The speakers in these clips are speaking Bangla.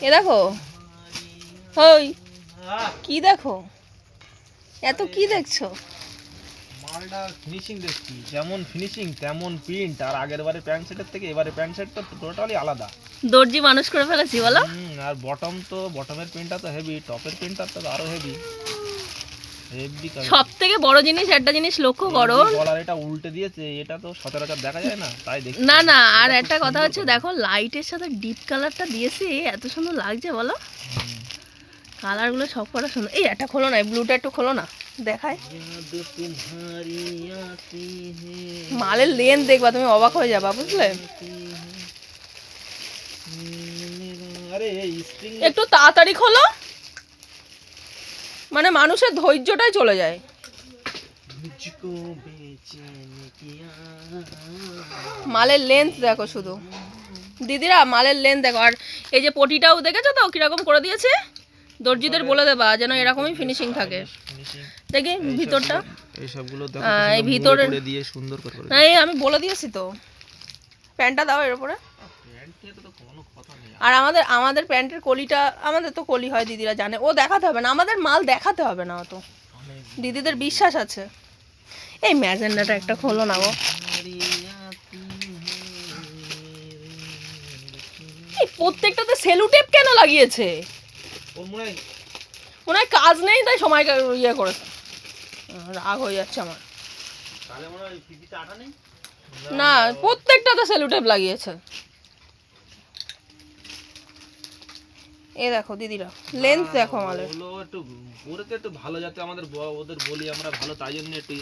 এ দেখো, ওই কি দেখো, এত কি দেখছো? মালটা ফিনিশিং দেখছি, যেমন ফিনিশিং তেমন প্রিন্ট। আর আগের বারে প্যান্ট সেটের থেকে এবারে প্যান্ট সেটটা টোটালি আলাদা। দর্জি মানুষ করে ফেলেছি বলো। আর বটমের প্রিন্টটা তো হেভি, টপের প্রিন্টটা তো আরো হেভি হেভি। সব থেকে বড় জিনিস, একটা জিনিস লক্ষ্য করো, কলার এটা উল্টে দিয়েছে, এটা তো সচরাচর দেখা যায় না, তাই দেখি। না না, আর একটা কথা হচ্ছে দেখো, লাইটের সাথে ডিপ কালারটা দিয়েছি, এত সুন্দর লাগছে বলো। কালারগুলো সব কটা সুন্দর। এই একটা খোলো না, ব্লুটা একটু খোলো না, দেখায়। মালের লেন দেখবা, তুমি অবাক হয়ে যাবা, বুঝলে। একটু তাড়াতাড়ি খোলো, মানে মানুষের ধৈর্যটাই চলে যায়। মালের লেন্থ দেখো শুধু দিদিরা, মালের লেন্থ দেখো। আর এই যে পটিটাও দেখেছো তো কিরকম করে দিয়েছে। দর্জিদের বলে দেবা যেন এরকমই ফিনিশিং থাকে। দেখি ভিতরটা, এই ভিতরে দিয়ে সুন্দর করে। এই আমি বলে দিয়েছি তো, প্যান্টটা দাও এর উপরে। আর আমাদের প্যান্টের কলিটা, আমাদের তো কলি হয়, দিদিরা জানে, ও দেখাতে হবে না, আমাদের মাল দেখাতে হবে না অত, দিদিদের বিশ্বাস আছে। এই ম্যাজেন্ডাটা একটা খোলো না গো। এই প্রত্যেকটাতে সেলু টেপ কেন লাগিয়েছে? মনে হয় কাজ নেই, তাই সময় ইয়ে করেছে। রাগ হয়ে যাচ্ছে আমার। না, প্রত্যেকটাতে সেলু টেপ লাগিয়েছে। এই দেখো দিদিরা, লেন্স দেখো মালের। ওগুলো একটু পরেতে একটু ভালো, যাতে আমাদের ওদের বলি আমরা ভালো, তাই জন্য একটু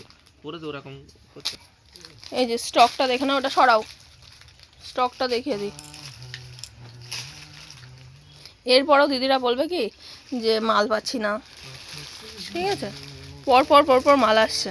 পরেতে ওরকম করছে। এই যে স্টকটা দেখে না, ওটা সরাও, স্টকটা দেখিয়ে দিই। এরপরও দিদিরা বলবে কি যে মাল পাচ্ছি না, ঠিক আছে, পর পর মাল আসছে।